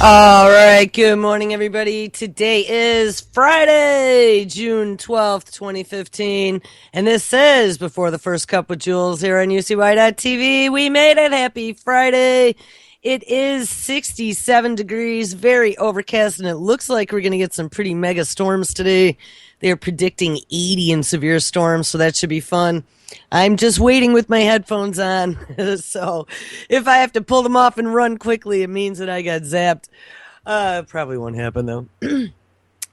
All right, good morning, everybody. Today is Friday, June 12th, 2015, and this is Before the First Cup with Jules here on UCY.TV. We made it. Happy Friday. It is 67 degrees, very overcast, and it looks like we're going to get some pretty mega storms today. They're predicting 80 and severe storms, so that should be fun. I'm just waiting with my headphones on, so if I have to pull them off and run quickly, it means that I got zapped. Probably won't happen, though.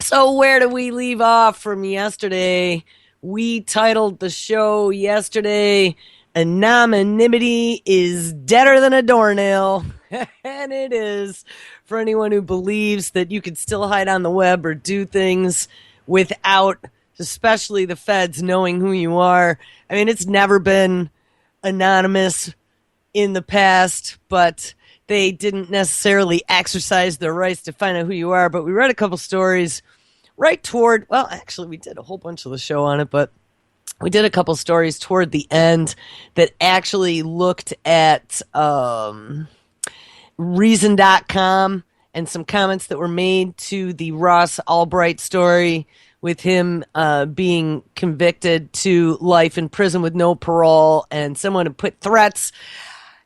So where do we leave off from yesterday? We titled the show yesterday, Anonymity is Deader Than a Doornail. And it is, for anyone who believes that you could still hide on the web or do things without, especially the feds, knowing who you are. I mean, it's never been anonymous in the past, but they didn't necessarily exercise their rights to find out who you are. But we read a couple stories right toward, well, actually, we did a whole bunch of the show on it, but we did a couple stories toward the end that actually looked at Reason.com and some comments that were made to the Ross Albright story with him being convicted to life in prison with no parole, and someone had put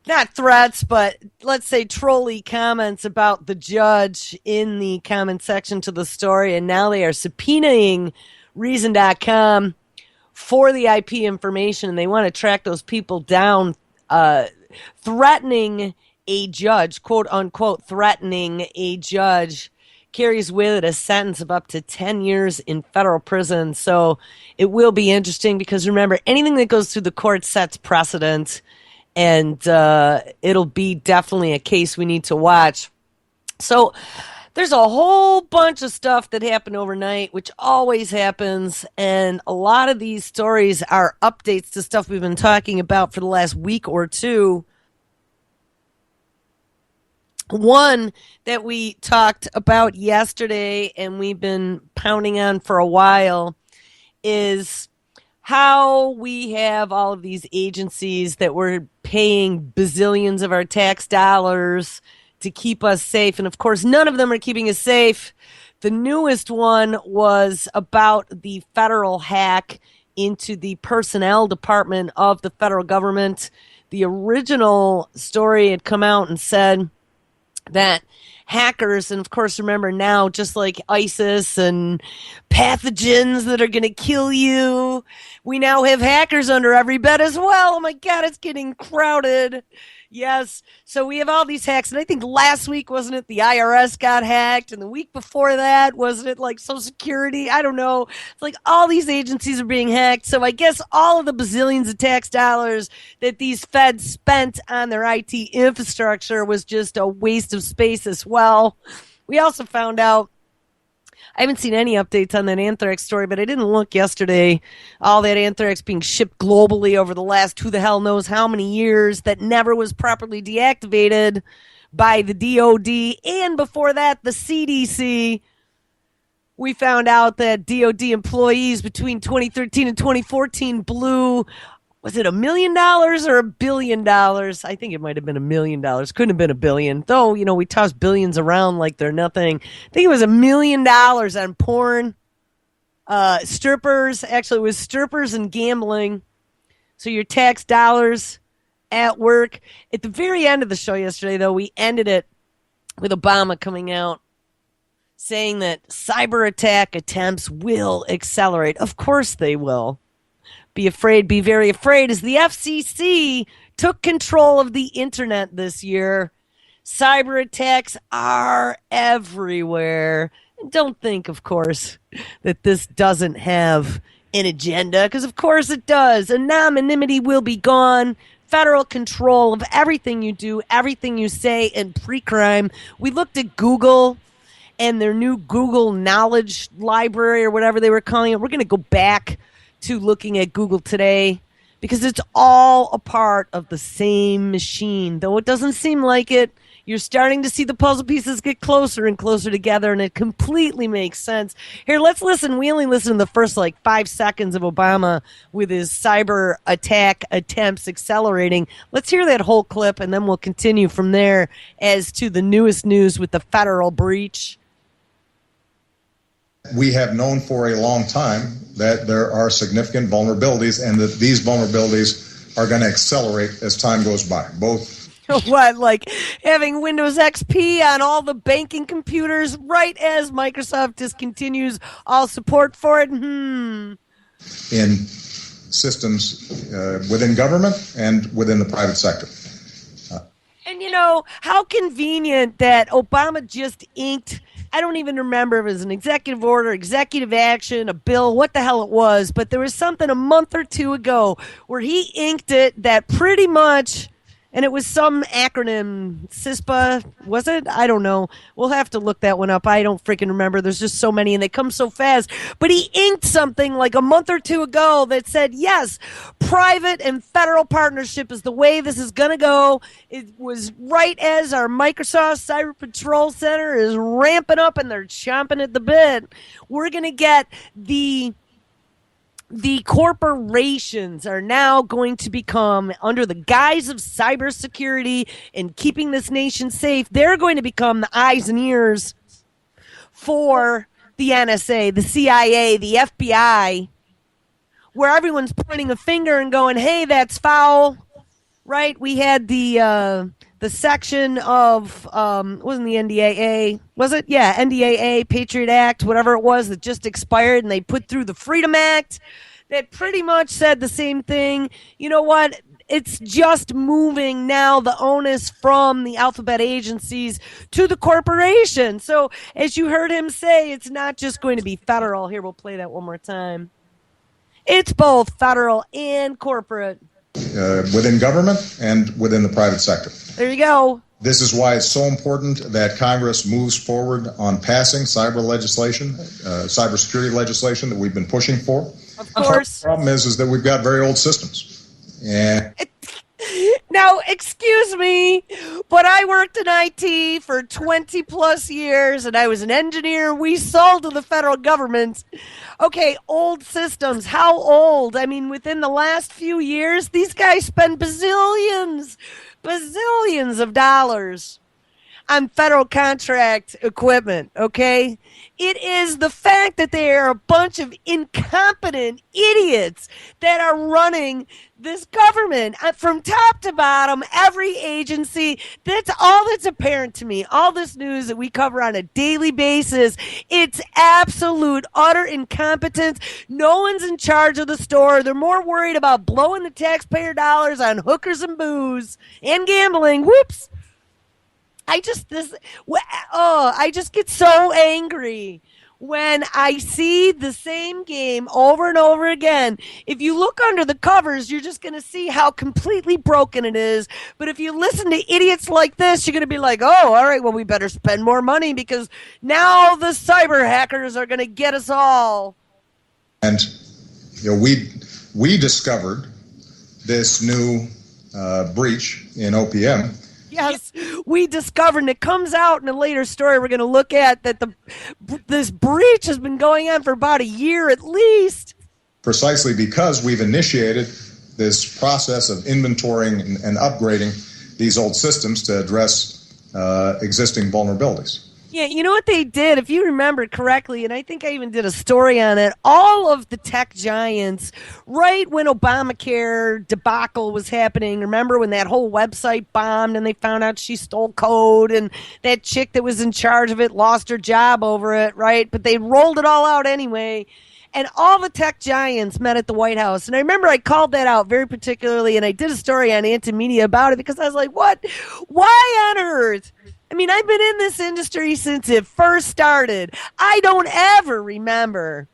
not threats, but let's say trolly comments about the judge in the comment section to the story, and now they are subpoenaing Reason.com for the IP information, and they want to track those people down, threatening a judge, quote unquote, threatening a judge carries with it a sentence of up to 10 years in federal prison. So it will be interesting because, remember, anything that goes through the court sets precedent, and it'll be definitely a case we need to watch. So there's a whole bunch of stuff that happened overnight, which always happens, and a lot of these stories are updates to stuff we've been talking about for the last week or two. One that we talked about yesterday and we've been pounding on for a while is how we have all of these agencies that we're paying bazillions of our tax dollars to keep us safe. And of course, none of them are keeping us safe. The newest one was about the federal hack into the personnel department of the federal government. The original story had come out and said that hackers, and of course, remember now, just like ISIS and pathogens that are going to kill you, we now have hackers under every bed as well. Oh my God, it's getting crowded. Yes. So we have all these hacks. And I think last week, wasn't it, the IRS got hacked? And the week before that, wasn't it like Social Security? I don't know. It's like all these agencies are being hacked. So I guess all of the bazillions of tax dollars that these feds spent on their IT infrastructure was just a waste of space as well. We also found out, I haven't seen any updates on that anthrax story, but I didn't look yesterday. All that anthrax being shipped globally over the last who the hell knows how many years that never was properly deactivated by the DOD. And before that, the CDC. We found out that DOD employees between 2013 and 2014 blew, was it $1 million or $1 billion? I think it might have been $1 million. Couldn't have been $1 billion. Though, you know, we toss billions around like they're nothing. I think it was $1 million on porn, strippers. Actually, it was strippers and gambling. So your tax dollars at work. At the very end of the show yesterday, though, we ended it with Obama coming out saying that cyber attack attempts will accelerate. Of course they will. Be afraid, be very afraid, as the FCC took control of the internet this year. Cyber attacks are everywhere. And don't think, of course, that this doesn't have an agenda, because of course it does. Anonymity will be gone. Federal control of everything you do, everything you say, and pre-crime. We looked at Google and their new Google Knowledge Library, or whatever they were calling it. We're going to go back to looking at Google today because it's all a part of the same machine. Though it doesn't seem like it, You're starting to see the puzzle pieces get closer and closer together, and it completely makes sense. Here, let's listen. We only listened to the first 5 seconds of Obama with his cyber attack attempts accelerating. Let's hear that whole clip, and then we'll continue from there as to the newest news with the federal breach. We have known for a long time that there are significant vulnerabilities and that these vulnerabilities are going to accelerate as time goes by. Both. What, like having Windows XP on all the banking computers right as Microsoft discontinues all support for it? In systems within government and within the private sector. And how convenient that Obama just inked, I don't even remember if it was an executive order, executive action, a bill, what the hell it was, but there was something a month or two ago where he inked it that pretty much, and it was some acronym, CISPA, was it? I don't know. We'll have to look that one up. I don't freaking remember. There's just so many, and they come so fast. But he inked something like a month or two ago that said, yes, private and federal partnership is the way this is going to go. It was right as our Microsoft Cyber Patrol Center is ramping up, and they're chomping at the bit. We're going to get the corporations are now going to become, under the guise of cybersecurity and keeping this nation safe, they're going to become the eyes and ears for the NSA, the CIA, the FBI, where everyone's pointing a finger and going, hey, that's foul, right? We had the section of, wasn't the NDAA, was it? Yeah, NDAA, Patriot Act, whatever it was that just expired, and they put through the Freedom Act that pretty much said the same thing. You know what? It's just moving now the onus from the alphabet agencies to the corporation. So as you heard him say, it's not just going to be federal. Here, we'll play that one more time. It's both federal and corporate. Within government and within the private sector. There you go. This is why it's so important that Congress moves forward on passing cyber legislation, cybersecurity legislation that we've been pushing for. Of course. The problem is that we've got very old systems. And now, excuse me, but I worked in IT for 20 plus years, and I was an engineer. We sold to the federal government. Okay, old systems. How old? I mean, within the last few years, these guys spend bazillions of dollars on federal contract equipment, okay? It is the fact that they are a bunch of incompetent idiots that are running this government from top to bottom, every agency. That's all that's apparent to me. All this news that we cover on a daily basis, it's absolute, utter incompetence. No one's in charge of the store. They're more worried about blowing the taxpayer dollars on hookers and booze and gambling. Whoops. I just get so angry when I see the same game over and over again. If you look under the covers, you're just going to see how completely broken it is. But if you listen to idiots like this, you're going to be like, oh, all right, well, we better spend more money because now the cyber hackers are going to get us all. And we discovered this new breach in OPM. Yes, we discovered, and it comes out in a later story we're going to look at, that this breach has been going on for about a year at least. Precisely because we've initiated this process of inventorying and upgrading these old systems to address existing vulnerabilities. Yeah, you know what they did, if you remember correctly, and I think I even did a story on it, all of the tech giants, right when Obamacare debacle was happening, remember when that whole website bombed and they found out she stole code and that chick that was in charge of it lost her job over it, right? But they rolled it all out anyway. And all the tech giants met at the White House. And I remember I called that out very particularly, and I did a story on Antimedia about it because I was like, what? Why on earth? I mean, I've been in this industry since it first started. I don't ever remember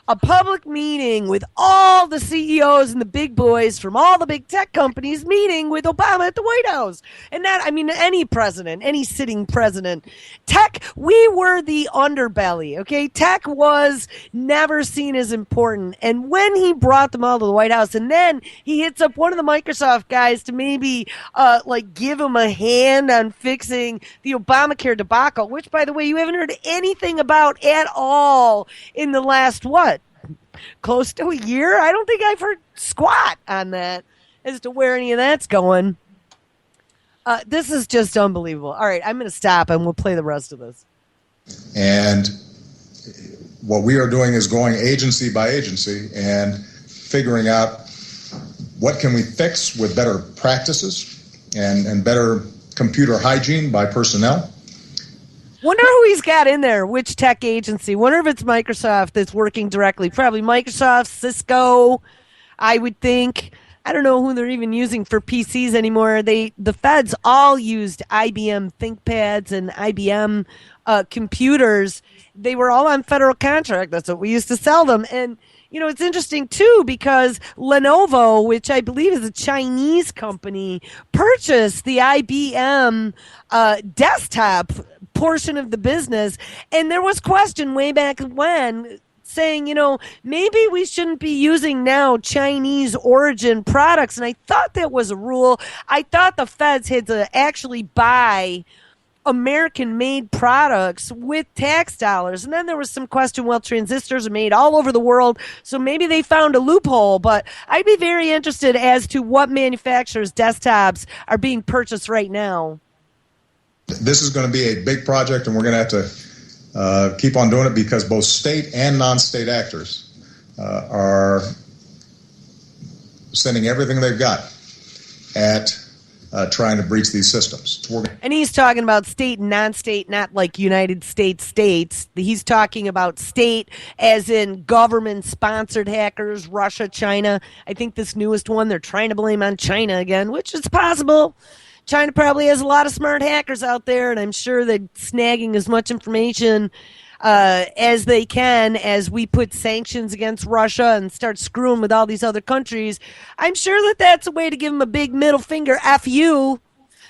A public meeting with all the CEOs and the big boys from all the big tech companies meeting with Obama at the White House. And that, I mean, any president, any sitting president. Tech, we were the underbelly, okay? Tech was never seen as important. And when he brought them all to the White House, and then he hits up one of the Microsoft guys to maybe like give him a hand on fixing the Obamacare debacle, which, by the way, you haven't heard anything about at all in the last what? Close to a year? I don't think I've heard squat on that as to where any of that's going. This is just unbelievable. All right, I'm going to stop and we'll play the rest of this. And what we are doing is going agency by agency and figuring out what can we fix with better practices and better computer hygiene by personnel. Wonder who he's got in there, which tech agency. Wonder if it's Microsoft that's working directly. Probably Microsoft, Cisco, I would think. I don't know who they're even using for PCs anymore. The feds all used IBM ThinkPads and IBM computers. They were all on federal contract. That's what we used to sell them. And you know, it's interesting too because Lenovo, which I believe is a Chinese company, purchased the IBM desktop portion of the business. And there was question way back when saying, you know, maybe we shouldn't be using now Chinese origin products. And I thought that was a rule. I thought the feds had to actually buy American made products with tax dollars. And then there was some question, well, transistors are made all over the world, so maybe they found a loophole. But I'd be very interested as to what manufacturers' desktops are being purchased right now. This is going to be a big project, and we're going to have to keep on doing it because both state and non-state actors are sending everything they've got at trying to breach these systems. And he's talking about state and non-state, not like United States states. He's talking about state as in government-sponsored hackers, Russia, China. I think this newest one they're trying to blame on China again, which is possible. China probably has a lot of smart hackers out there, and I'm sure they're snagging as much information as they can as we put sanctions against Russia and start screwing with all these other countries. I'm sure that that's a way to give them a big middle finger, F you.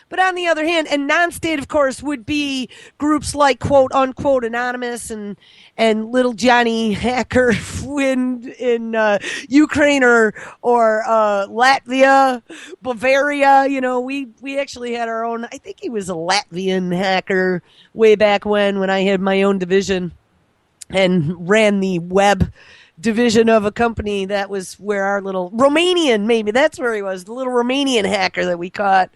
But on the other hand, and non-state, of course, would be groups like quote unquote anonymous and little Johnny Hacker in Ukraine or Latvia, Bavaria. You know, we actually had our own. I think he was a Latvian hacker way back when I had my own division and ran the web division of a company. That was where our little Romanian, maybe that's where he was, the little Romanian hacker that we caught.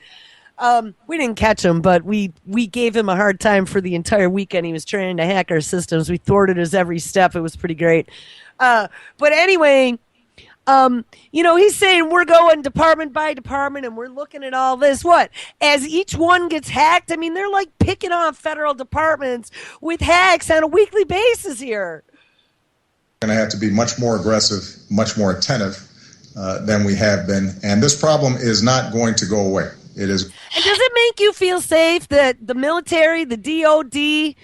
We didn't catch him, but we gave him a hard time for the entire weekend. He was trying to hack our systems. We thwarted his every step. It was pretty great. But anyway, you know, he's saying we're going department by department and we're looking at all this. What? As each one gets hacked, I mean, they're like picking off federal departments with hacks on a weekly basis here. We're going to have to be much more aggressive, much more attentive than we have been. And this problem is not going to go away. It is. And does it make you feel safe that the military, the DOD,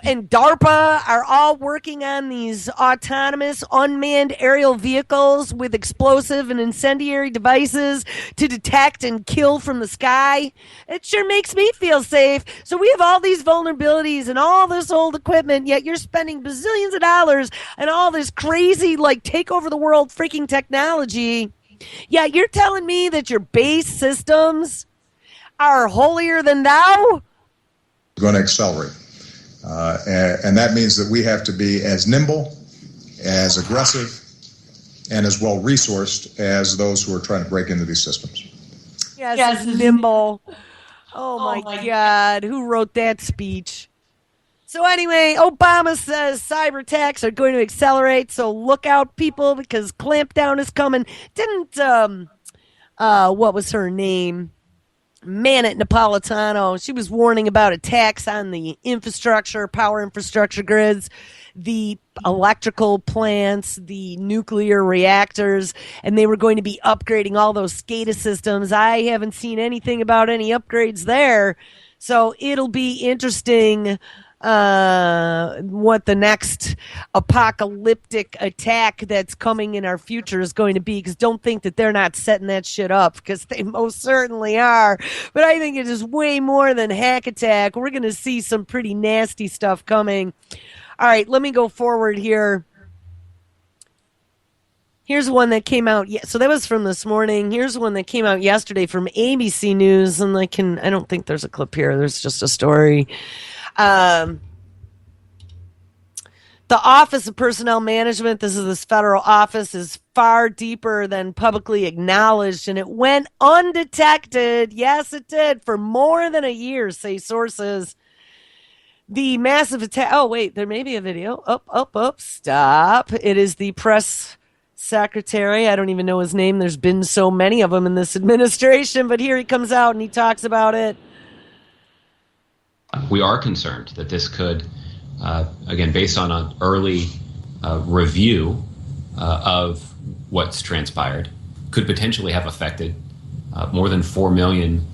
and DARPA are all working on these autonomous unmanned aerial vehicles with explosive and incendiary devices to detect and kill from the sky? It sure makes me feel safe. So we have all these vulnerabilities and all this old equipment, yet you're spending bazillions of dollars on all this crazy, like, take over the world freaking technology. Yeah, you're telling me that your base systems are holier than thou? Going to accelerate. And that means that we have to be as nimble, as aggressive, and as well resourced as those who are trying to break into these systems. Yes. Nimble. Oh my God. Who wrote that speech? So anyway, Obama says cyber attacks are going to accelerate, so look out, people, because clampdown is coming. Didn't, what was her name? Manet Napolitano. She was warning about attacks on the infrastructure, power infrastructure grids, the electrical plants, the nuclear reactors, and they were going to be upgrading all those SCADA systems. I haven't seen anything about any upgrades there, so it'll be interesting what the next apocalyptic attack that's coming in our future is going to be, because don't think that they're not setting that shit up, because they most certainly are. But I think it is way more than hack attack. We're going to see some pretty nasty stuff coming. All right, let me go forward here. Here's one that came out. So that was from this morning. Here's one that came out yesterday from ABC News, and I don't think there's a clip here. There's just a story. Um, the Office of Personnel Management, this federal office, is far deeper than publicly acknowledged, and it went undetected. Yes, it did, for more than a year, say sources. The massive attack. Oh, wait, there may be a video. Up, stop. It is the press secretary. I don't even know his name. There's been so many of them in this administration, but here he comes out and he talks about it. We are concerned that this could, again, based on an early review of what's transpired, could potentially have affected more than 4 million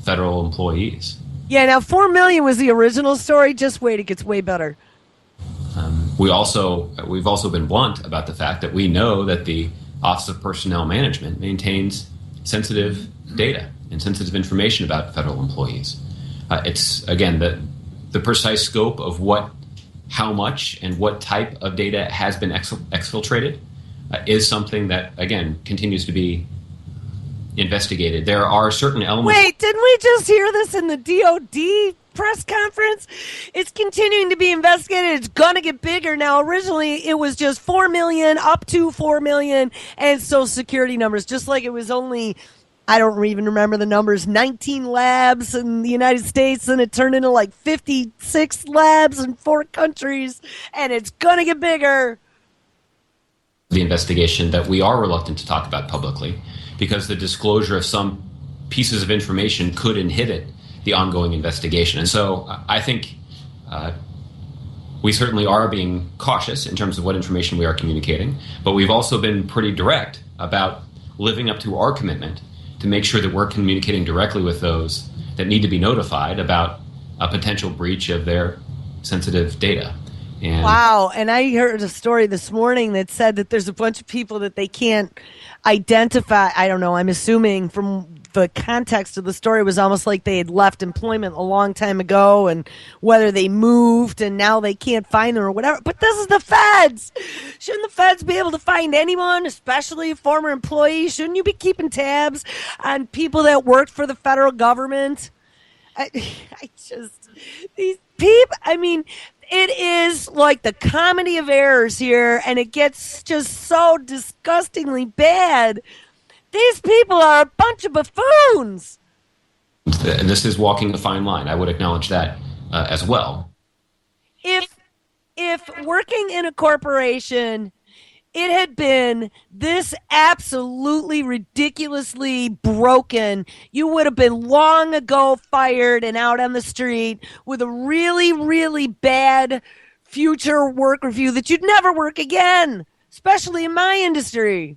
federal employees. Yeah, now 4 million was the original story. Just wait, it gets way better. We've also been blunt about the fact that we know that the Office of Personnel Management maintains sensitive data and sensitive information about federal employees. It's, again, the precise scope of how much and what type of data has been exfiltrated is something that, again, continues to be investigated. There are certain elements. Wait, didn't we just hear this in the DOD press conference? It's continuing to be investigated. It's going to get bigger. Now, originally, it was just 4 million, up to 4 million, and Social Security numbers, just like it was only, I don't even remember the numbers, 19 labs in the United States, and it turned into like 56 labs in 4 countries, and it's going to get bigger. The investigation that we are reluctant to talk about publicly, because the disclosure of some pieces of information could inhibit the ongoing investigation. And so I think we certainly are being cautious in terms of what information we are communicating, but we've also been pretty direct about living up to our commitment to make sure that we're communicating directly with those that need to be notified about a potential breach of their sensitive data. Wow. And I heard a story this morning that said that there's a bunch of people that they can't identify. I don't know. I'm assuming from the context of the story was almost like they had left employment a long time ago, and whether they moved and now they can't find them or whatever. But this is the feds. Shouldn't the feds be able to find anyone, especially a former employee? Shouldn't you be keeping tabs on people that worked for the federal government? These people, I mean, it is like the comedy of errors here, and it gets just so disgustingly bad. These people are a bunch of buffoons. And this is walking a fine line. I would acknowledge that as well. If working in a corporation, it had been this absolutely ridiculously broken, you would have been long ago fired and out on the street with a really, really bad future work review that you'd never work again, especially in my industry.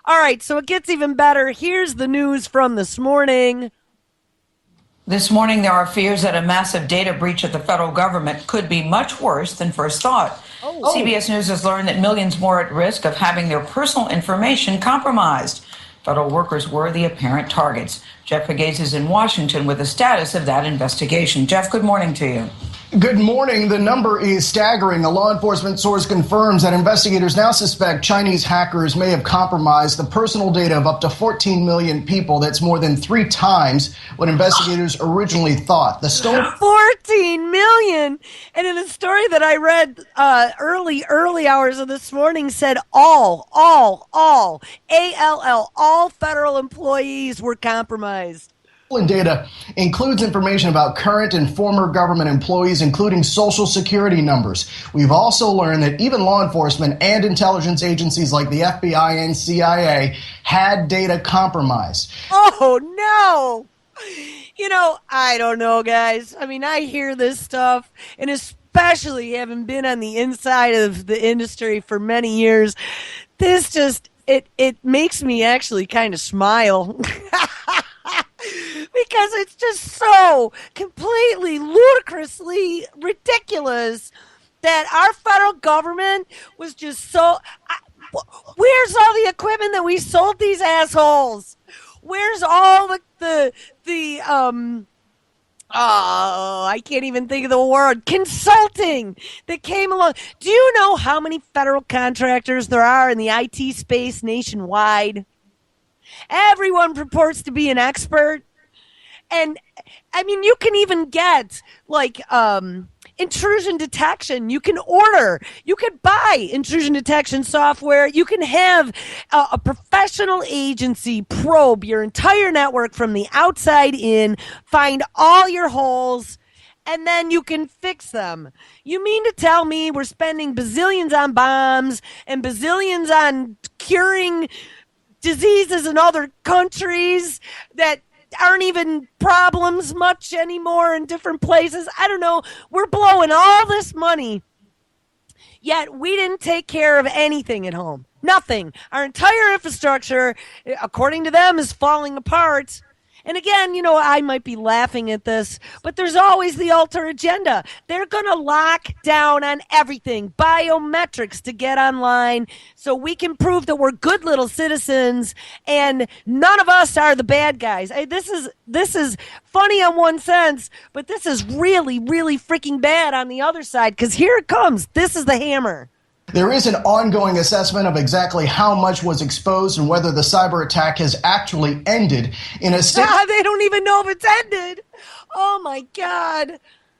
All right, so it gets even better. Here's the news from this morning. This morning, there are fears that a massive data breach at the federal government could be much worse than first thought. CBS News has learned that millions more at risk of having their personal information compromised. Federal workers were the apparent targets. Jeff Pegues is in Washington with the status of that investigation. Jeff, good morning to you. Good morning. The number is staggering. A law enforcement source confirms that investigators now suspect Chinese hackers may have compromised the personal data of up to 14 million people. That's more than 3 times what investigators originally thought. The stolen 14 million. And in a story that I read early hours of this morning said all federal employees were compromised. Data includes information about current and former government employees, including Social Security numbers. We've also learned that even law enforcement and intelligence agencies like the FBI and CIA had data compromised. Oh, no. You know, I don't know, guys. I mean, I hear this stuff, and especially having been on the inside of the industry for many years, this just, it makes me actually kind of smile. because it's just so completely ludicrously ridiculous that our federal government was just so. Where's all the equipment that we sold these assholes? Where's all the oh, I can't even think of the word. Consulting that came along. Do you know how many federal contractors there are in the IT space nationwide? Everyone purports to be an expert. And I mean, you can even get like intrusion detection. You can buy intrusion detection software. You can have a professional agency probe your entire network from the outside in, find all your holes, and then you can fix them. You mean to tell me we're spending bazillions on bombs and bazillions on curing diseases in other countries that aren't even problems much anymore in different places? I don't know. We're blowing all this money, yet we didn't take care of anything at home. Nothing. Our entire infrastructure, according to them, is falling apart. And again, you know, I might be laughing at this, but there's always the alter agenda. They're going to lock down on everything, biometrics to get online, so we can prove that we're good little citizens and none of us are the bad guys. This is funny on one sense, but this is really, really freaking bad on the other side, because here it comes. This is the hammer. There is an ongoing assessment of exactly how much was exposed and whether the cyber attack has actually ended. In a statement, They don't even know if it's ended. Oh, my God.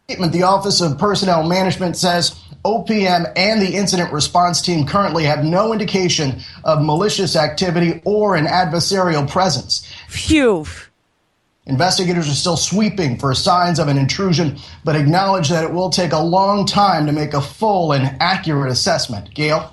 The Office of Personnel Management says OPM and the incident response team currently have no indication of malicious activity or an adversarial presence. Phew. Investigators are still sweeping for signs of an intrusion, but acknowledge that it will take a long time to make a full and accurate assessment. Gail?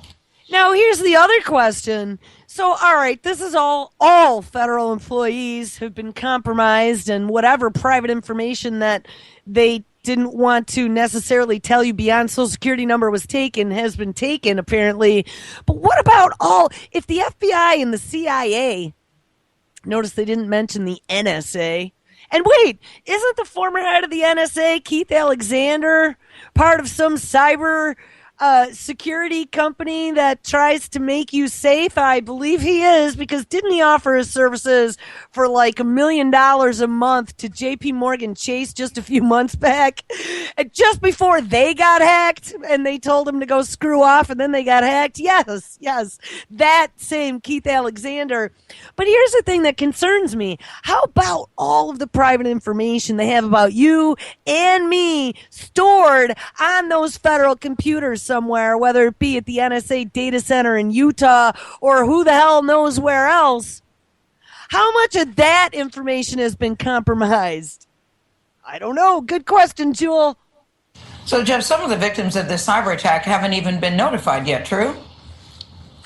Now, here's the other question. So, all right, this is all federal employees who've been compromised, and whatever private information that they didn't want to necessarily tell you beyond Social Security number was taken has been taken, apparently. But what about if the FBI and the CIA, notice they didn't mention the NSA. And wait, isn't the former head of the NSA, Keith Alexander, part of some cyber security company that tries to make you safe? I believe he is, because didn't he offer his services for like $1 million a month to JP Morgan Chase just a few months back? And just before they got hacked and they told him to go screw off and then they got hacked? Yes, that same Keith Alexander. But here's the thing that concerns me. How about all of the private information they have about you and me stored on those federal computers somewhere, whether it be at the NSA data center in Utah or who the hell knows where else? How much of that information has been compromised? I don't know. Good question, Jules. So, Jeff, some of the victims of this cyber attack haven't even been notified yet, true?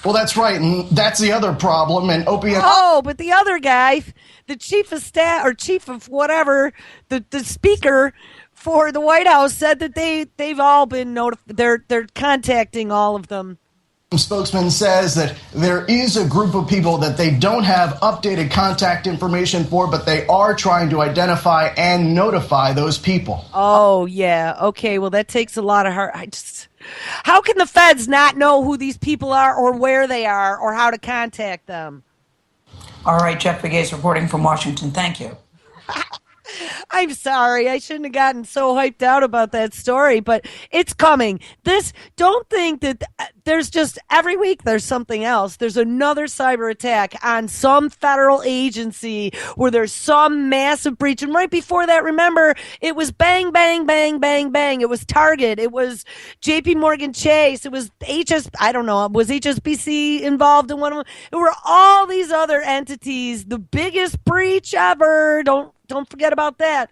Well, that's right, and that's the other problem. And OPM. Oh, but the other guy, the chief of staff or chief of whatever, the speaker for the White House said that they've all been notified. They're contacting all of them. Spokesman says that there is a group of people that they don't have updated contact information for, but they are trying to identify and notify those people. Oh, yeah. Okay, well, that takes a lot of heart. How can the feds not know who these people are or where they are or how to contact them? All right, Jeff Begay's reporting from Washington. Thank you. I'm sorry. I shouldn't have gotten so hyped out about that story, but it's coming. Don't think that there's just every week there's something else. There's another cyber attack on some federal agency where there's some massive breach. And right before that, remember, it was bang, bang, bang, bang, bang. It was Target. It was JP Morgan Chase. It was I don't know. Was HSBC involved in one of them? There were all these other entities. The biggest breach ever. Don't forget about that.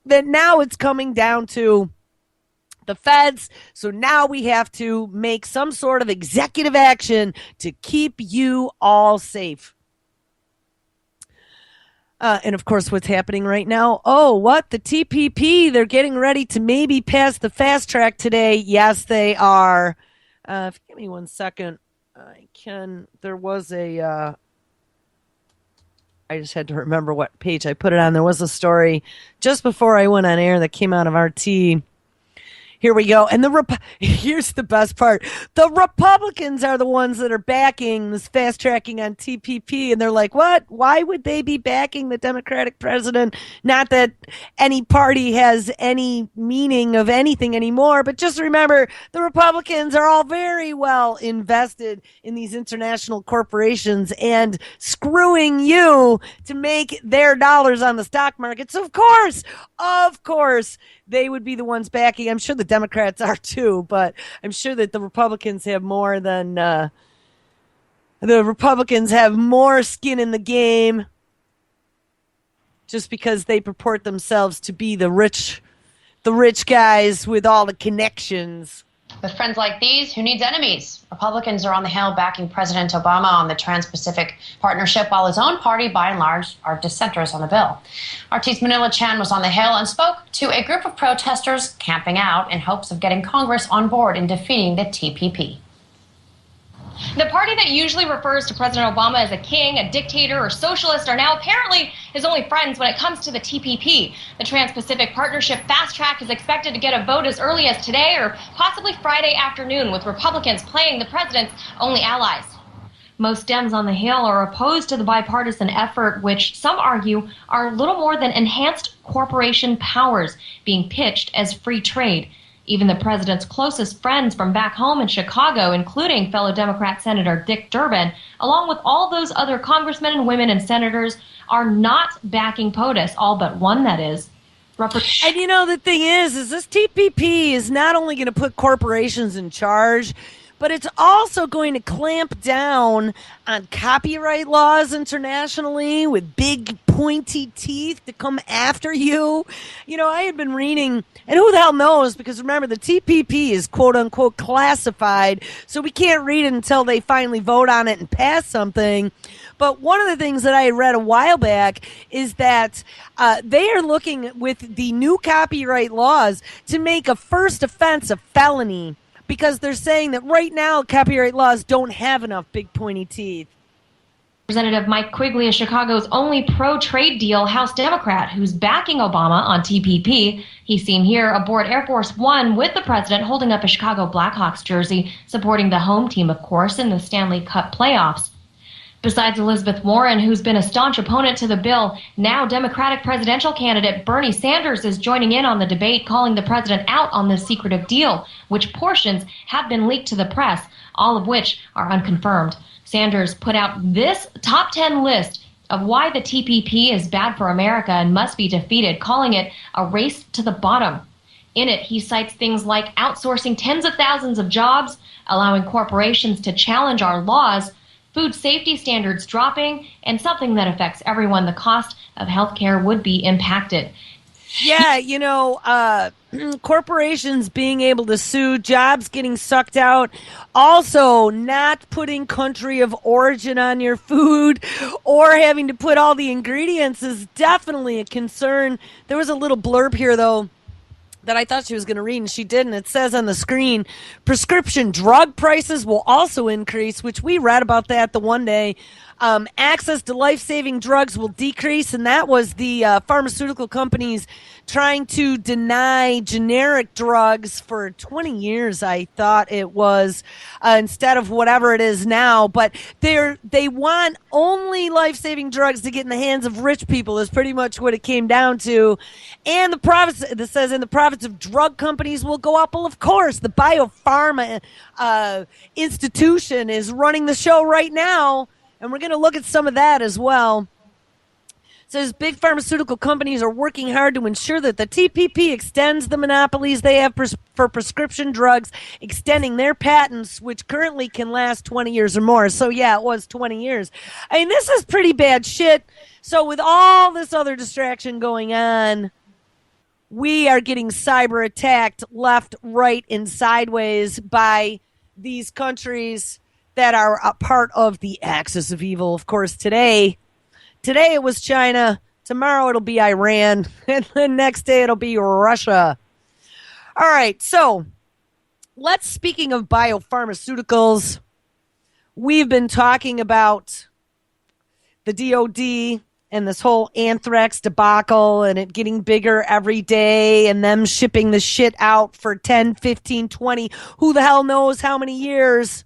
That now it's coming down to the feds. So now we have to make some sort of executive action to keep you all safe. And of course, what's happening right now? Oh, what? The TPP, they're getting ready to maybe pass the fast track today. Yes, they are. Give me 1 second. There was a... I just had to remember what page I put it on. There was a story just before I went on air that came out of RT. Here we go. And here's the best part. The Republicans are the ones that are backing this fast tracking on TPP. And they're like, what? Why would they be backing the Democratic president? Not that any party has any meaning of anything anymore, but just remember the Republicans are all very well invested in these international corporations and screwing you to make their dollars on the stock market. So of course, they would be the ones backing. I'm sure the Democrats are too, but I'm sure that the Republicans have more than the Republicans have more skin in the game just because they purport themselves to be the rich guys with all the connections. With friends like these, who needs enemies? Republicans are on the Hill backing President Obama on the Trans-Pacific Partnership, while his own party, by and large, are dissenters on the bill. RT's Manila Chan was on the Hill and spoke to a group of protesters camping out in hopes of getting Congress on board in defeating the TPP. The party that usually refers to President Obama as a king, a dictator, or socialist are now apparently his only friends when it comes to the TPP. The Trans-Pacific Partnership fast track is expected to get a vote as early as today or possibly Friday afternoon, with Republicans playing the president's only allies. Most Dems on the Hill are opposed to the bipartisan effort, which some argue are little more than enhanced corporation powers being pitched as free trade. Even the president's closest friends from back home in Chicago, including fellow Democrat Senator Dick Durbin, along with all those other congressmen and women and senators, are not backing POTUS, all but one, that is. And you know, the thing is this TPP is not only going to put corporations in charge, but it's also going to clamp down on copyright laws internationally with big pointy teeth to come after you. You know, I had been reading, and who the hell knows, because remember, the TPP is quote unquote classified, so we can't read it until they finally vote on it and pass something. But one of the things that I read a while back is that they are looking with the new copyright laws to make a first offense a felony, because they're saying that right now copyright laws don't have enough big pointy teeth. Representative Mike Quigley is Chicago's only pro-trade deal House Democrat who's backing Obama on TPP. He's seen here aboard Air Force One with the president holding up a Chicago Blackhawks jersey, supporting the home team, of course, in the Stanley Cup playoffs. Besides Elizabeth Warren, who's been a staunch opponent to the bill, now Democratic presidential candidate Bernie Sanders is joining in on the debate, calling the president out on this secretive deal, which portions have been leaked to the press, all of which are unconfirmed. Sanders put out this top 10 list of why the TPP is bad for America and must be defeated, calling it a race to the bottom. In it, he cites things like outsourcing tens of thousands of jobs, allowing corporations to challenge our laws, food safety standards dropping, and something that affects everyone, the cost of health care would be impacted. Yeah, you know, corporations being able to sue, jobs getting sucked out, also not putting country of origin on your food or having to put all the ingredients is definitely a concern. There was a little blurb here, though, that I thought she was going to read, and she didn't. It says on the screen, prescription drug prices will also increase, which we read about that the one day. Access to life-saving drugs will decrease, and that was the pharmaceutical companies trying to deny generic drugs for 20 years, I thought it was, instead of whatever it is now. But they want only life-saving drugs to get in the hands of rich people is pretty much what it came down to. And the profits, this says, in the profits of drug companies will go up. Well, of course, the biopharma institution is running the show right now. And we're going to look at some of that as well. It says big pharmaceutical companies are working hard to ensure that the TPP extends the monopolies they have for prescription drugs, extending their patents, which currently can last 20 years or more. So, yeah, it was 20 years. I mean, this is pretty bad shit. So with all this other distraction going on, we are getting cyber attacked left, right, and sideways by these countries that are a part of the axis of evil. Of course, today it was China, tomorrow it'll be Iran, and the next day it'll be Russia. All right, so speaking of biopharmaceuticals, we've been talking about the DOD and this whole anthrax debacle and it getting bigger every day and them shipping the shit out for 10, 15, 20, who the hell knows how many years,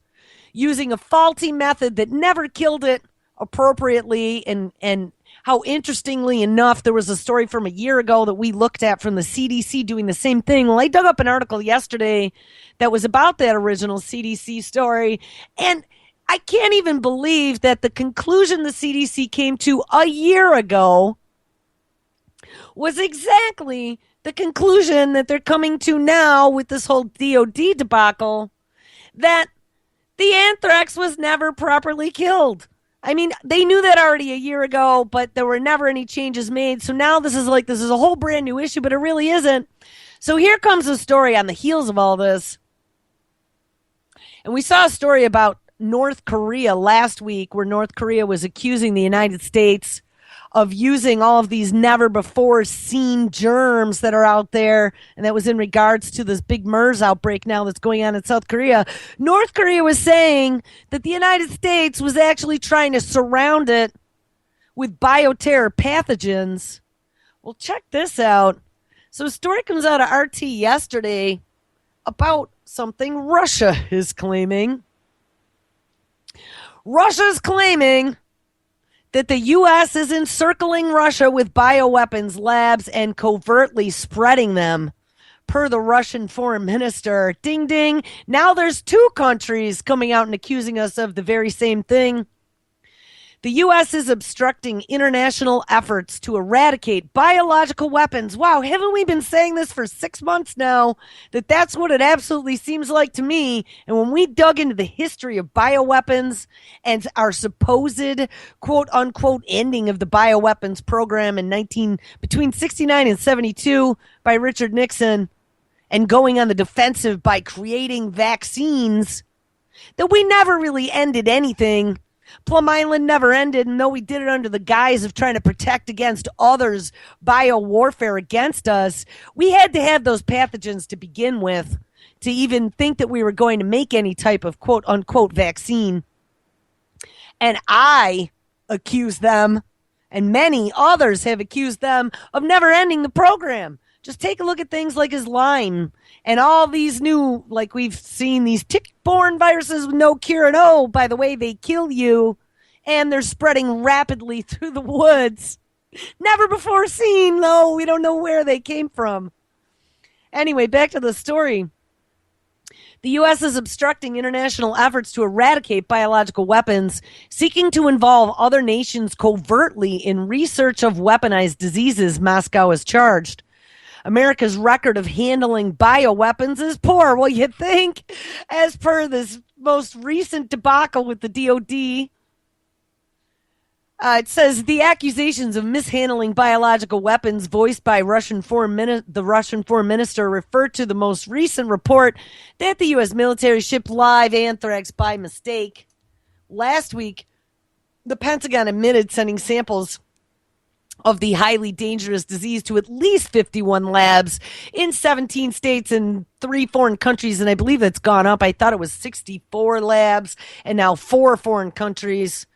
using a faulty method that never killed it appropriately. And how, interestingly enough, there was a story from a year ago that we looked at from the CDC doing the same thing. Well, I dug up an article yesterday that was about that original CDC story, and I can't even believe that the conclusion the CDC came to a year ago was exactly the conclusion that they're coming to now with this whole DOD debacle, that the anthrax was never properly killed. I mean, they knew that already a year ago, but there were never any changes made. So now this is a whole brand new issue, but it really isn't. So here comes a story on the heels of all this. And we saw a story about North Korea last week, where North Korea was accusing the United States of using all of these never before seen germs that are out there. And that was in regards to this big MERS outbreak now that's going on in South Korea. North Korea was saying that the United States was actually trying to surround it with bioterror pathogens. Well, check this out. So a story comes out of RT yesterday about something Russia is claiming. Russia's claiming that the U.S. is encircling Russia with bioweapons labs and covertly spreading them, per the Russian foreign minister. Ding, ding. Now there's two countries coming out and accusing us of the very same thing. The U.S. is obstructing international efforts to eradicate biological weapons. Wow, haven't we been saying this for 6 months now? That's what it absolutely seems like to me. And when we dug into the history of bioweapons and our supposed quote-unquote ending of the bioweapons program between 69 and 72 by Richard Nixon, and going on the defensive by creating vaccines, that we never really ended anything. Plum Island never ended, and though we did it under the guise of trying to protect against others' bio-warfare against us, we had to have those pathogens to begin with to even think that we were going to make any type of quote-unquote vaccine. And I accuse them, and many others have accused them, of never ending the program. Just take a look at things like as Lyme and all these new, like we've seen, these tick-borne viruses with no cure. And oh, by the way, they kill you, and they're spreading rapidly through the woods. Never before seen, though. We don't know where they came from. Anyway, back to the story. The U.S. is obstructing international efforts to eradicate biological weapons, seeking to involve other nations covertly in research of weaponized diseases, Moscow has charged. America's record of handling bioweapons is poor. Well, you think, as per this most recent debacle with the DOD, it says the accusations of mishandling biological weapons voiced by the Russian foreign minister refer to the most recent report that the U.S. military shipped live anthrax by mistake. Last week, the Pentagon admitted sending samples of the highly dangerous disease to at least 51 labs in 17 states and 3 foreign countries, and I believe that's gone up. I thought it was 64 labs, and now 4 foreign countries,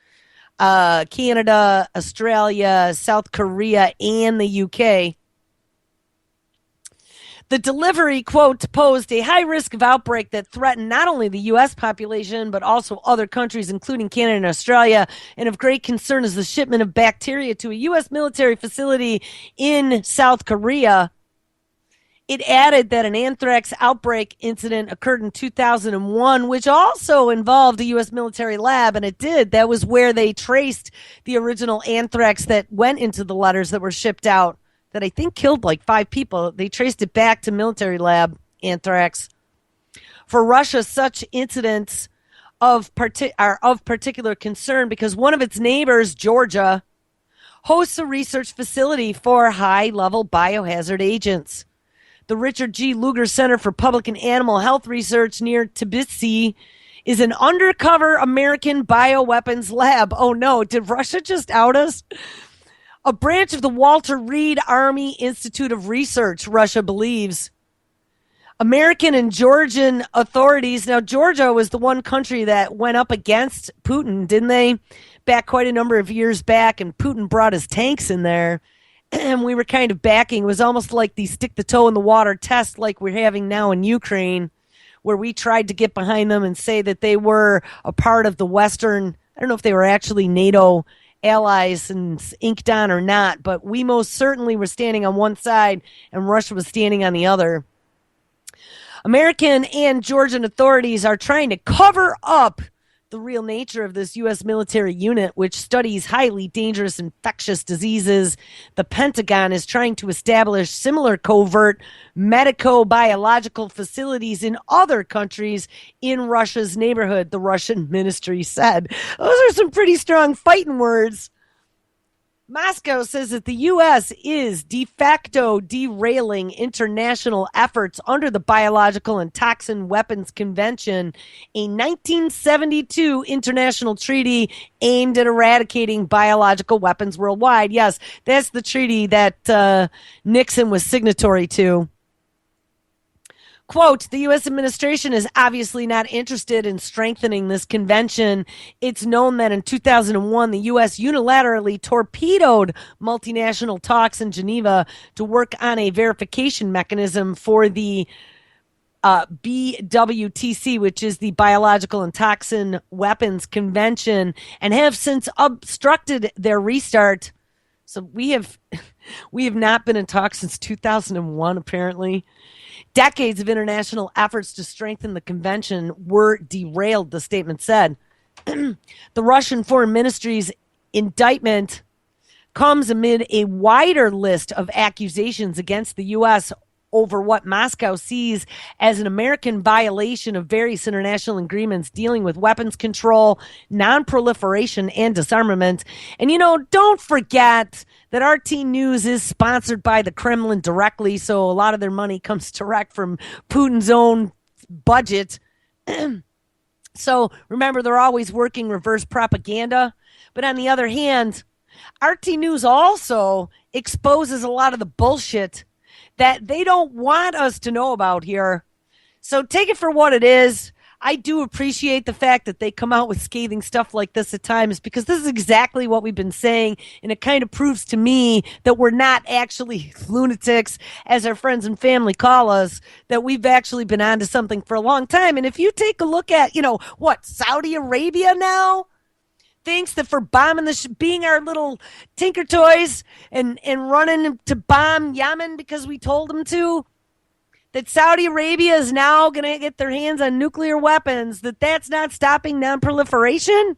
Canada, Australia, South Korea, and the UK. The delivery, quote, posed a high risk of outbreak that threatened not only the U.S. population, but also other countries, including Canada and Australia. And of great concern is the shipment of bacteria to a U.S. military facility in South Korea. It added that an anthrax outbreak incident occurred in 2001, which also involved a U.S. military lab, and it did. That was where they traced the original anthrax that went into the letters that were shipped out, that I think killed like 5 people. They traced it back to military lab anthrax. For Russia, such incidents are of particular concern because one of its neighbors, Georgia, hosts a research facility for high-level biohazard agents. The Richard G. Lugar Center for Public and Animal Health Research near Tbilisi is an undercover American bioweapons lab. Oh no, did Russia just out us? A branch of the Walter Reed Army Institute of Research, Russia believes. American and Georgian authorities. Now, Georgia was the one country that went up against Putin, didn't they? Back quite a number of years back, and Putin brought his tanks in there, and we were kind of backing. It was almost like the stick the toe in the water test, like we're having now in Ukraine, where we tried to get behind them and say that they were a part of the Western. I don't know if they were actually NATO allies and inked on or not, but we most certainly were standing on one side, and Russia was standing on the other. American and Georgian authorities are trying to cover up the real nature of this U.S. military unit, which studies highly dangerous infectious diseases. The Pentagon is trying to establish similar covert medico-biological facilities in other countries in Russia's neighborhood, the Russian ministry said. Those are some pretty strong fighting words. Moscow says that the U.S. is de facto derailing international efforts under the Biological and Toxin Weapons Convention, a 1972 international treaty aimed at eradicating biological weapons worldwide. Yes, that's the treaty that Nixon was signatory to. Quote, the U.S. administration is obviously not interested in strengthening this convention. It's known that in 2001, the U.S. unilaterally torpedoed multinational talks in Geneva to work on a verification mechanism for the BWTC, which is the Biological and Toxin Weapons Convention, and have since obstructed their restart. So we have not been in talks since 2001, apparently. Decades of international efforts to strengthen the convention were derailed, the statement said. The Russian Foreign Ministry's indictment comes amid a wider list of accusations against the U.S. over what Moscow sees as an American violation of various international agreements dealing with weapons control, non-proliferation, and disarmament. And, don't forget that RT News is sponsored by the Kremlin directly, so a lot of their money comes direct from Putin's own budget. So remember, they're always working reverse propaganda. But on the other hand, RT News also exposes a lot of the bullshit that they don't want us to know about here. So take it for what it is. I do appreciate the fact that they come out with scathing stuff like this at times, because this is exactly what we've been saying, and it kind of proves to me that we're not actually lunatics, as our friends and family call us, that we've actually been onto something for a long time. And if you take a look at, Saudi Arabia now thinks that for bombing being our little tinker toys and running to bomb Yemen because we told them to, that Saudi Arabia is now going to get their hands on nuclear weapons, that's not stopping non-proliferation?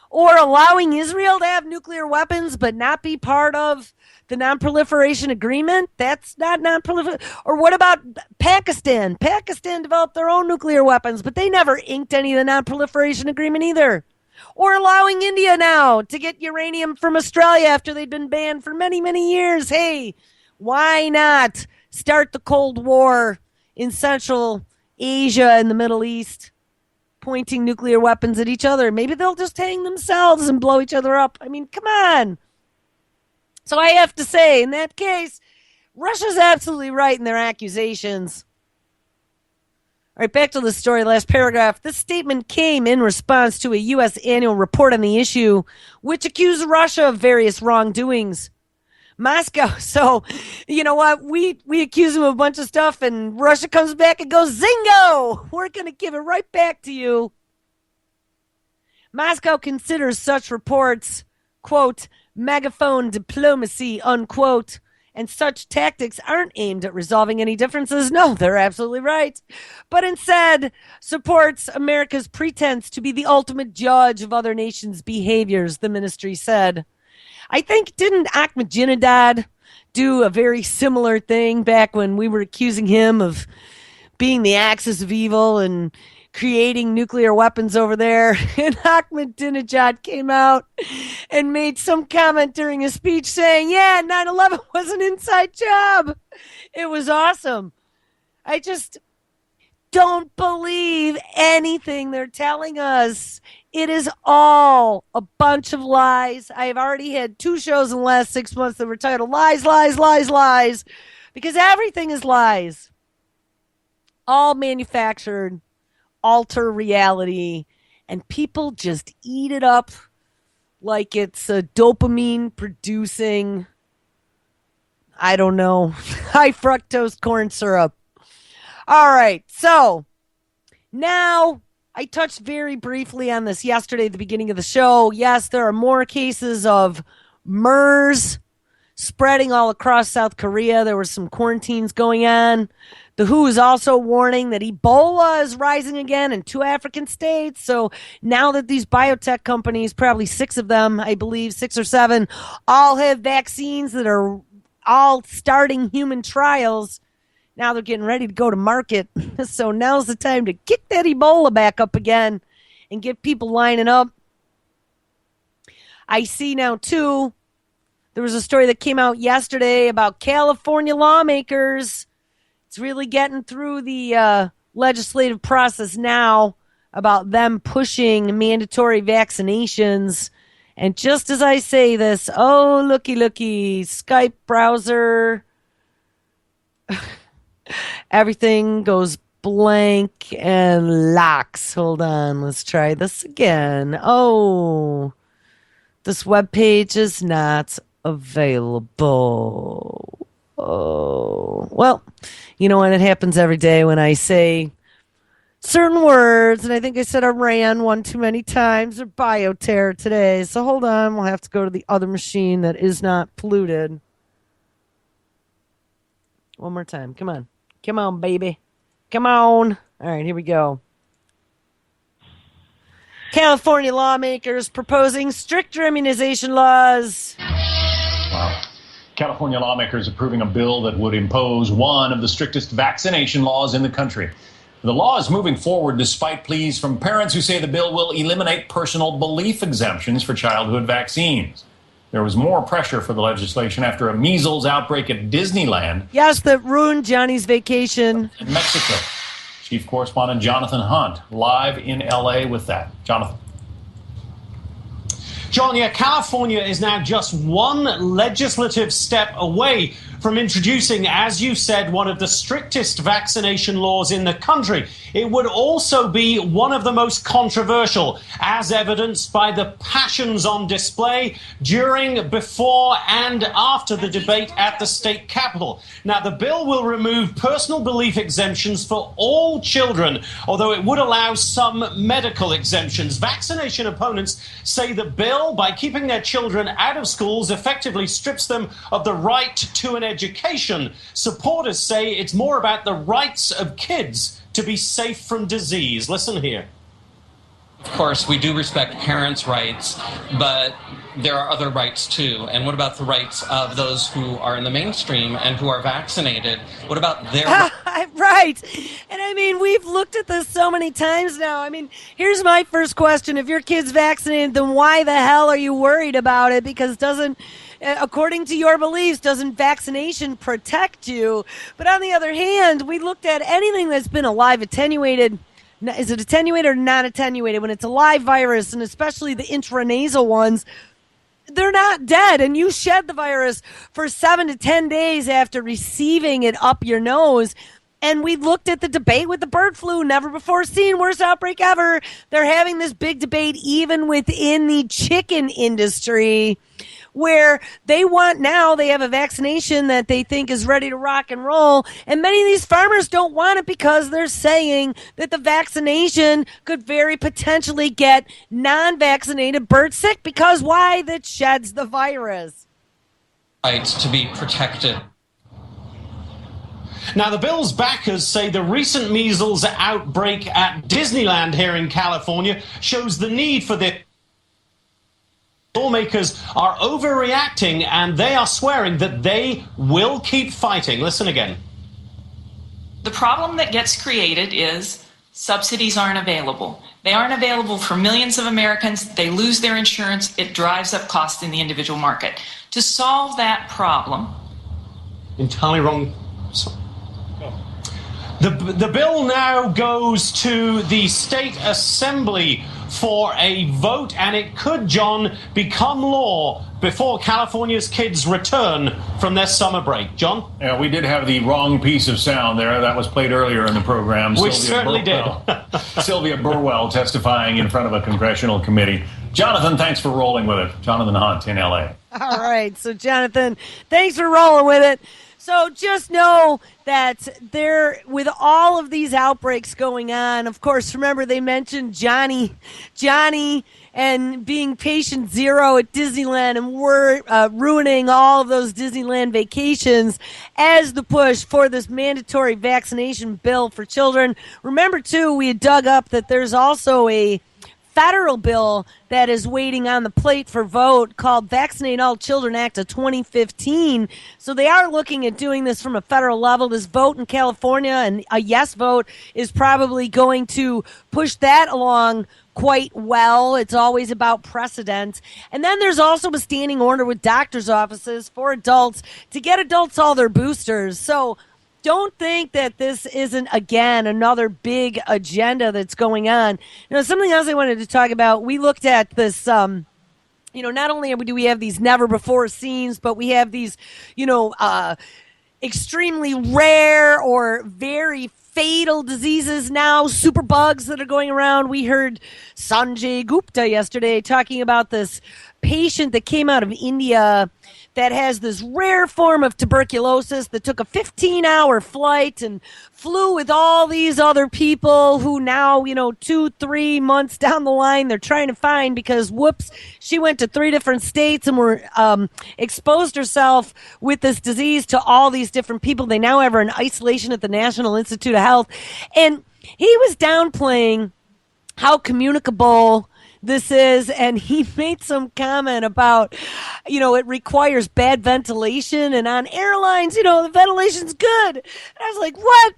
Or allowing Israel to have nuclear weapons but not be part of the non-proliferation agreement? That's not non-proliferation. Or what about Pakistan? Pakistan developed their own nuclear weapons, but they never inked any of the non-proliferation agreement either. Or allowing India now to get uranium from Australia after they'd been banned for many, many years. Hey, why not start the Cold War in Central Asia and the Middle East, pointing nuclear weapons at each other? Maybe they'll just hang themselves and blow each other up. I mean, come on. So I have to say, in that case, Russia's absolutely right in their accusations. All right, back to the story, last paragraph. This statement came in response to a U.S. annual report on the issue, which accused Russia of various wrongdoings. Moscow, so you know what? We accuse them of a bunch of stuff, and Russia comes back and goes, zingo! We're going to give it right back to you. Moscow considers such reports, quote, megaphone diplomacy, unquote, and such tactics aren't aimed at resolving any differences. No, they're absolutely right. But instead supports America's pretense to be the ultimate judge of other nations' behaviors, the ministry said. I think, didn't Ahmadinejad do a very similar thing back when we were accusing him of being the axis of evil and creating nuclear weapons over there? And Ahmadinejad came out and made some comment during his speech saying, yeah, 9/11 was an inside job. It was awesome. I just don't believe anything they're telling us. It is all a bunch of lies. I have already had 2 shows in the last 6 months that were titled Lies, Lies, Lies, Lies, because everything is lies. all manufactured, alter reality, and people just eat it up like it's a dopamine producing, I don't know, high fructose corn syrup. All right, so now I touched very briefly on this yesterday at the beginning of the show. Yes, there are more cases of MERS spreading all across South Korea. There were some quarantines going on. The WHO is also warning that Ebola is rising again in 2 African states. So now that these biotech companies, probably 6 of them, I believe, 6 or 7, all have vaccines that are all starting human trials, now they're getting ready to go to market. So now's the time to kick that Ebola back up again and get people lining up. I see now, too, there was a story that came out yesterday about California lawmakers. It's really getting through the legislative process now about them pushing mandatory vaccinations. And just as I say this, oh, looky, Skype browser, everything goes blank and locks. Hold on, let's try this again. Oh, this web page is not available. Oh, well, you know what? It happens every day when I say certain words, and I think I said Iran one too many times, or bioterror today. So hold on, we'll have to go to the other machine that is not polluted. One more time. Come on. Come on, baby. Come on. All right, here we go. California lawmakers proposing stricter immunization laws. Wow. California lawmakers approving a bill that would impose one of the strictest vaccination laws in the country. The law is moving forward despite pleas from parents who say the bill will eliminate personal belief exemptions for childhood vaccines. There was more pressure for the legislation after a measles outbreak at Disneyland. Yes, that ruined Johnny's vacation. In Mexico. Chief Correspondent Jonathan Hunt, live in L.A. with that. Jonathan. John, yeah, California is now just one legislative step away from introducing, as you said, one of the strictest vaccination laws in the country. It would also be one of the most controversial, as evidenced by the passions on display during, before, and after the debate at the state capitol. Now, the bill will remove personal belief exemptions for all children, although it would allow some medical exemptions. Vaccination opponents say the bill, by keeping their children out of schools, effectively strips them of the right to an education. Supporters say it's more about the rights of kids to be safe from disease. Listen here. Of course, we do respect parents' rights, but there are other rights too. And what about the rights of those who are in the mainstream and who are vaccinated? What about their Right. And I mean, we've looked at this so many times now. I mean, here's my first question. If your kid's vaccinated, then why the hell are you worried about it? Because according to your beliefs, doesn't vaccination protect you? But on the other hand, we looked at anything that's been alive attenuated. Is it attenuated or not attenuated? When it's a live virus, and especially the intranasal ones, they're not dead. And you shed the virus for 7 to 10 days after receiving it up your nose. And we looked at the debate with the bird flu, never before seen, worst outbreak ever. They're having this big debate even within the chicken industry, where they have a vaccination that they think is ready to rock and roll. And many of these farmers don't want it because they're saying that the vaccination could very potentially get non-vaccinated birds sick because why? That sheds the virus. rights to be protected. Now, the bill's backers say the recent measles outbreak at Disneyland here in California shows the need for this. Lawmakers are overreacting, and they are swearing that they will keep fighting. Listen again. The problem that gets created is subsidies aren't available. They aren't available for millions of Americans. They lose their insurance. It drives up costs in the individual market. To solve that problem... Entirely wrong. The bill now goes to the state assembly for a vote, and it could, John, become law before California's kids return from their summer break. John? Yeah, we did have the wrong piece of sound there. That was played earlier in the program. We certainly did. Sylvia Burwell testifying in front of a congressional committee. Jonathan, thanks for rolling with it. Jonathan Hunt in L.A. All right. So, Jonathan, thanks for rolling with it. So just know that with all of these outbreaks going on, of course, remember they mentioned Johnny and being patient zero at Disneyland, and we're ruining all of those Disneyland vacations as the push for this mandatory vaccination bill for children. Remember, too, we had dug up that there's also a federal bill that is waiting on the plate for vote called Vaccinate All Children Act of 2015. So they are looking at doing this from a federal level. This vote in California, and a yes vote, is probably going to push that along quite well. It's always about precedent. And then there's also a standing order with doctors' offices for adults to get adults all their boosters. So don't think that this isn't, again, another big agenda that's going on. Something else I wanted to talk about, we looked at this, not only do we have these never-before scenes, but we have these, extremely rare or very fatal diseases now, superbugs that are going around. We heard Sanjay Gupta yesterday talking about this patient that came out of India that has this rare form of tuberculosis that took a 15-hour flight and flew with all these other people who now, 2-3 months down the line, they're trying to find because, whoops, she went to 3 different states and exposed herself with this disease to all these different people. They now have her in isolation at the National Institute of Health. And he was downplaying how communicable this is, and he made some comment about, it requires bad ventilation, and on airlines, the ventilation's good. And I was like, what?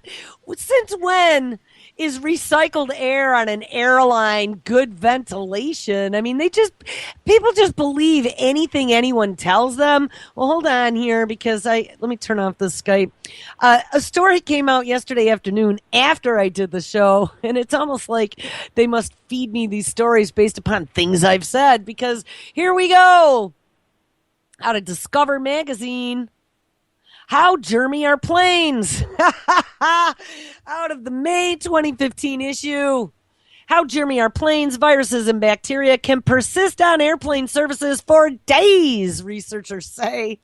Since when is recycled air on an airline good ventilation? I mean, people just believe anything anyone tells them. Well, hold on here, because let me turn off the Skype. A story came out yesterday afternoon after I did the show, and it's almost like they must feed me these stories based upon things I've said, because here we go. Out of Discover magazine. How germy are planes? Out of the May 2015 issue. How germy are planes? Viruses and bacteria can persist on airplane surfaces for days, researchers say.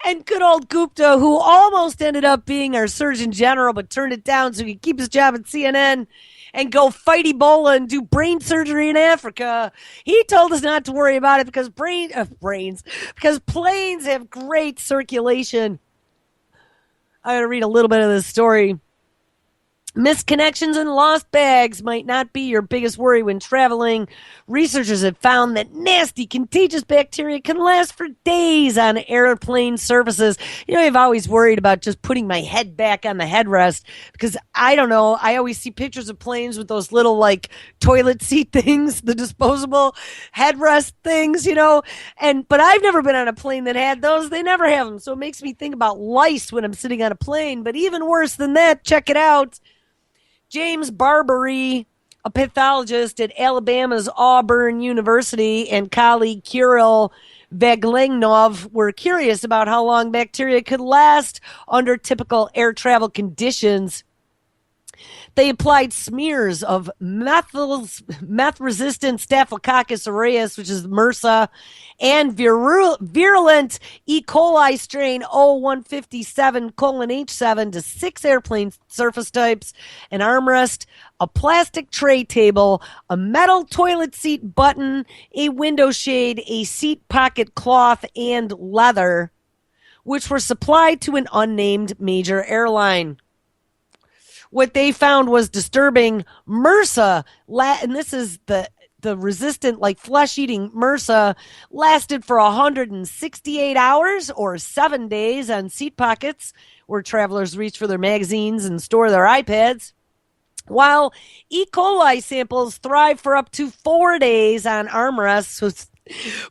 And good old Gupta, who almost ended up being our Surgeon General but turned it down so he could keep his job at CNN and go fight Ebola and do brain surgery in Africa. He told us not to worry about it because because planes have great circulation. I'm going to read a little bit of this story. Misconnections and lost bags might not be your biggest worry when traveling. Researchers have found that nasty, contagious bacteria can last for days on airplane surfaces. I've always worried about just putting my head back on the headrest because, I don't know, I always see pictures of planes with those little, toilet seat things, the disposable headrest things, but I've never been on a plane that had those. They never have them, so it makes me think about lice when I'm sitting on a plane. But even worse than that, check it out. James Barbary, a pathologist at Alabama's Auburn University, and colleague Kirill Vaglenov were curious about how long bacteria could last under typical air travel conditions. They applied smears of meth-resistant Staphylococcus aureus, which is MRSA, and virulent E. coli strain O157:H7 to 6 airplane surface types, an armrest, a plastic tray table, a metal toilet seat button, a window shade, a seat pocket cloth, and leather, which were supplied to an unnamed major airline. What they found was disturbing. MRSA, and this is the resistant, flesh-eating MRSA, lasted for 168 hours or 7 days on seat pockets where travelers reach for their magazines and store their iPads, while E. coli samples thrive for up to 4 days on armrests. So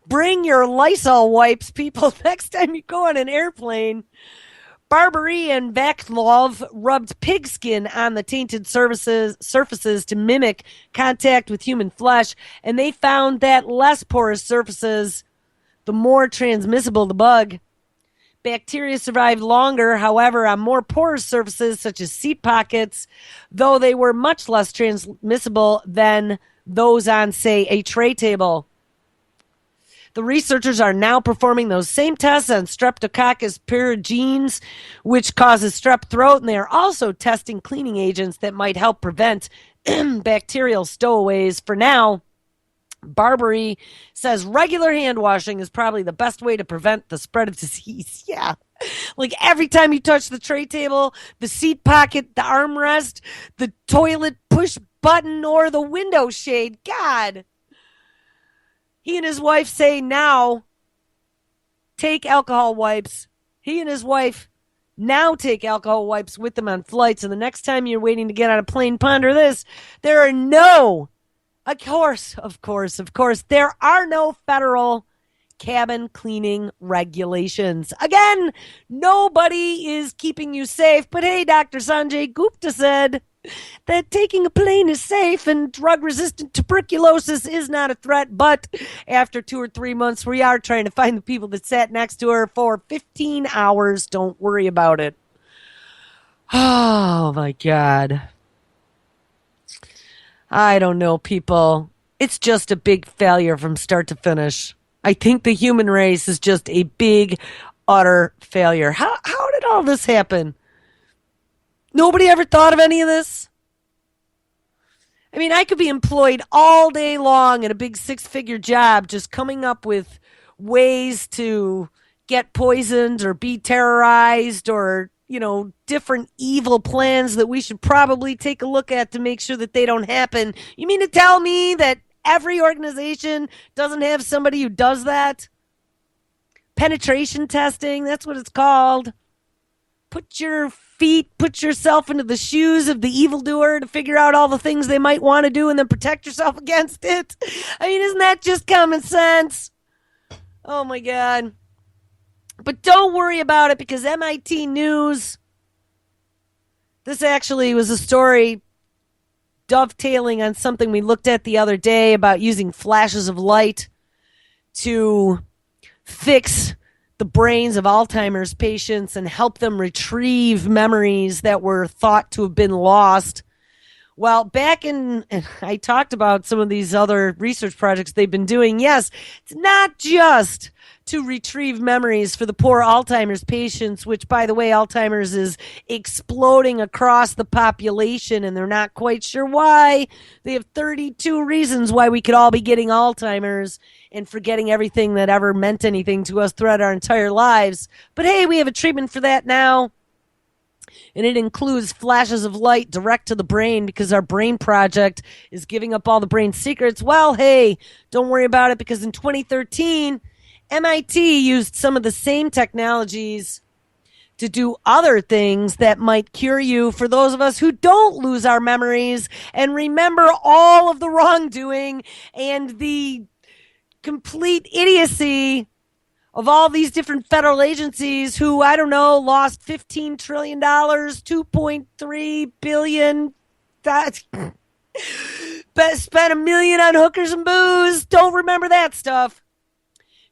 bring your Lysol wipes, people, next time you go on an airplane. Barbary and Vaclav rubbed pigskin on the tainted surfaces to mimic contact with human flesh, and they found that less porous surfaces, the more transmissible the bug. Bacteria survived longer, however, on more porous surfaces such as seat pockets, though they were much less transmissible than those on, say, a tray table. The researchers are now performing those same tests on Streptococcus pyogenes, which causes strep throat, and they are also testing cleaning agents that might help prevent bacterial stowaways. For now, Barbary says regular hand washing is probably the best way to prevent the spread of disease. Yeah. Like every time you touch the tray table, the seat pocket, the armrest, the toilet push button, or the window shade. God. He and his wife say now take alcohol wipes. He and his wife now take alcohol wipes with them on flights. And the next time you're waiting to get on a plane, ponder this. There are no, of course, there are no federal cabin cleaning regulations. Again, nobody is keeping you safe. But hey, Dr. Sanjay Gupta said that taking a plane is safe and drug-resistant tuberculosis is not a threat. But after 2 or 3 months, we are trying to find the people that sat next to her for 15 hours. Don't worry about it. Oh, my God. I don't know, people. It's just a big failure from start to finish. I think the human race is just a big, utter failure. How did all this happen? Nobody ever thought of any of this? I mean, I could be employed all day long at a big 6-figure job just coming up with ways to get poisoned or be terrorized or, different evil plans that we should probably take a look at to make sure that they don't happen. You mean to tell me that every organization doesn't have somebody who does that? Penetration testing, that's what it's called. Put yourself into the shoes of the evildoer to figure out all the things they might want to do and then protect yourself against it. I mean, isn't that just common sense? Oh, my God. But don't worry about it because MIT News, this actually was a story dovetailing on something we looked at the other day about using flashes of light to fix the brains of Alzheimer's patients and help them retrieve memories that were thought to have been lost. Well, I talked about some of these other research projects they've been doing. Yes, it's not just to retrieve memories for the poor Alzheimer's patients, which, by the way, Alzheimer's is exploding across the population, and they're not quite sure why. They have 32 reasons why we could all be getting Alzheimer's and forgetting everything that ever meant anything to us throughout our entire lives. But hey, we have a treatment for that now. And it includes flashes of light direct to the brain because our brain project is giving up all the brain secrets. Well, hey, don't worry about it because in 2013, MIT used some of the same technologies to do other things that might cure you for those of us who don't lose our memories and remember all of the wrongdoing and the complete idiocy of all these different federal agencies who, I don't know, lost $15 trillion, $2.3 billion, spent $1 million on hookers and booze. Don't remember that stuff.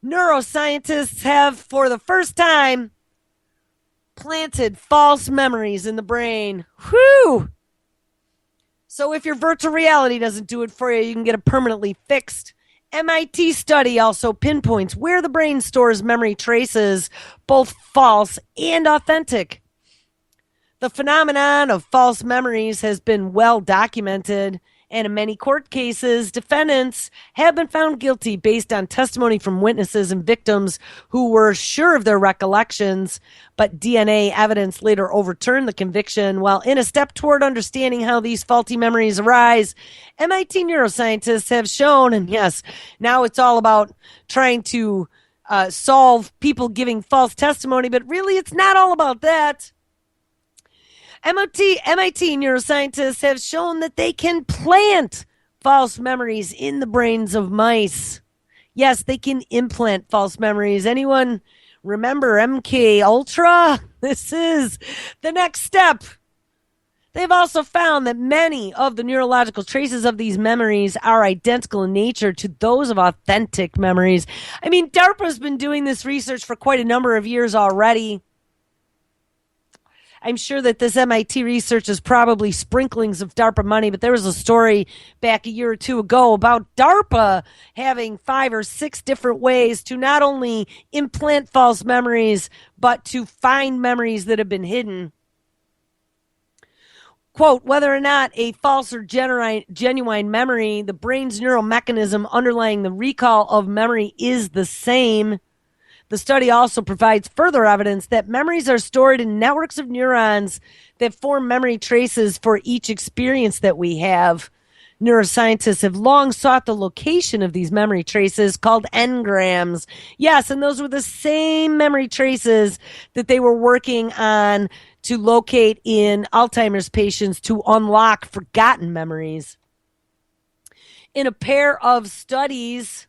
Neuroscientists have, for the first time, planted false memories in the brain. Whew! So if your virtual reality doesn't do it for you, you can get it permanently fixed. MIT study also pinpoints where the brain stores memory traces, both false and authentic. The phenomenon of false memories has been well documented, and in many court cases, defendants have been found guilty based on testimony from witnesses and victims who were sure of their recollections, but DNA evidence later overturned the conviction. While in a step toward understanding how these faulty memories arise, MIT neuroscientists have shown, and yes, now it's all about trying to solve people giving false testimony, but really it's not all about that. MIT neuroscientists have shown that they can plant false memories in the brains of mice. Yes, they can implant false memories. Anyone Remember MK Ultra? This is the next step. They've also found that many of the neurological traces of these memories are identical in nature to those of authentic memories. I mean, DARPA's been doing this research for quite a number of years already. I'm sure that this MIT research is probably sprinklings of DARPA money, but there was a story back a year or two ago about DARPA having 5 or 6 different ways to not only implant false memories, but to find memories that have been hidden. Quote, whether or not a false or genuine memory, the brain's neural mechanism underlying the recall of memory is the same. The study also provides further evidence that memories are stored in networks of neurons that form memory traces for each experience that we have. Neuroscientists have long sought the location of these memory traces called engrams. Yes, and those were the same memory traces that they were working on to locate in Alzheimer's patients to unlock forgotten memories. In a pair of studies,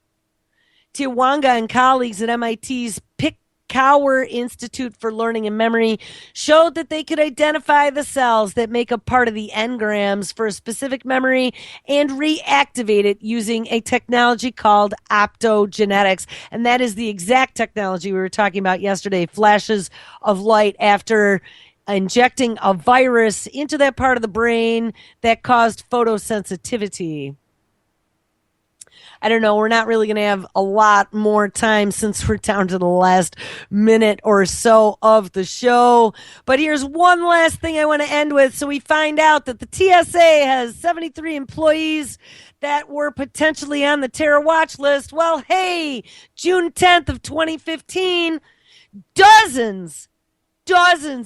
Tiwanga and colleagues at MIT's Picower Institute for Learning and Memory showed that they could identify the cells that make up part of the engrams for a specific memory and reactivate it using a technology called optogenetics. And that is the exact technology we were talking about yesterday, flashes of light after injecting a virus into that part of the brain that caused photosensitivity. I don't know. We're not really going to have a lot more time since we're down to the last minute or so of the show. But here's one last thing I want to end with. So we find out that the TSA has 73 employees that were potentially on the terror watch list. Well, hey, June 10th of 2015, dozens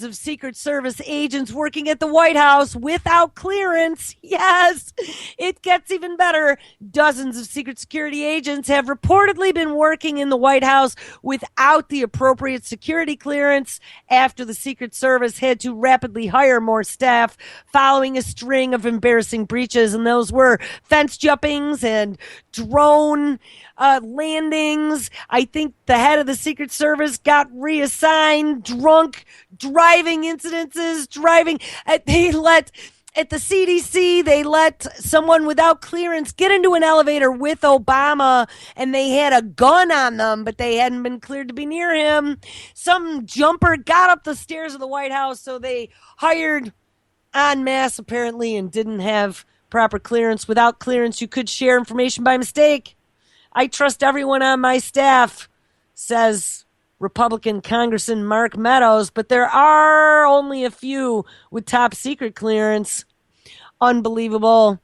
of Secret Service agents working at the White House without clearance. Yes, it gets even better. Dozens of secret security agents have reportedly been working in the White House without the appropriate security clearance after the Secret Service had to rapidly hire more staff following a string of embarrassing breaches. And those were fence jumpings and drone landings. I think the head of the Secret Service got reassigned, drunk driving incidences, they let at the CDC, they let someone without clearance get into an elevator with Obama, and they had a gun on them, but they hadn't been cleared to be near him. Some jumper got up the stairs of the White House, so they hired en masse, apparently, and didn't have proper clearance. Without clearance, you could share information by mistake. I trust everyone on my staff, says Republican Congressman Mark Meadows, but there are only a few with top secret clearance. Unbelievable.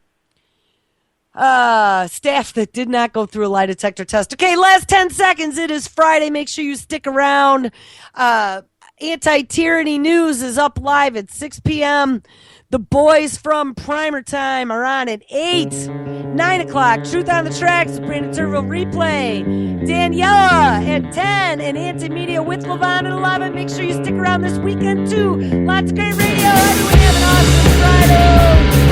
Staff that did not go through a lie detector test. Okay, last 10 seconds. It is Friday. Make sure you stick around. Anti-tyranny news is up live at 6 p.m. The boys from Primer Time are on at 8. 9 o'clock, Truth on the Tracks, the Brandon Turville replay. Daniela at 10, and Anti-Media with Levon at 11. Make sure you stick around this weekend, too. Lots of great radio. Everyone have an awesome Friday.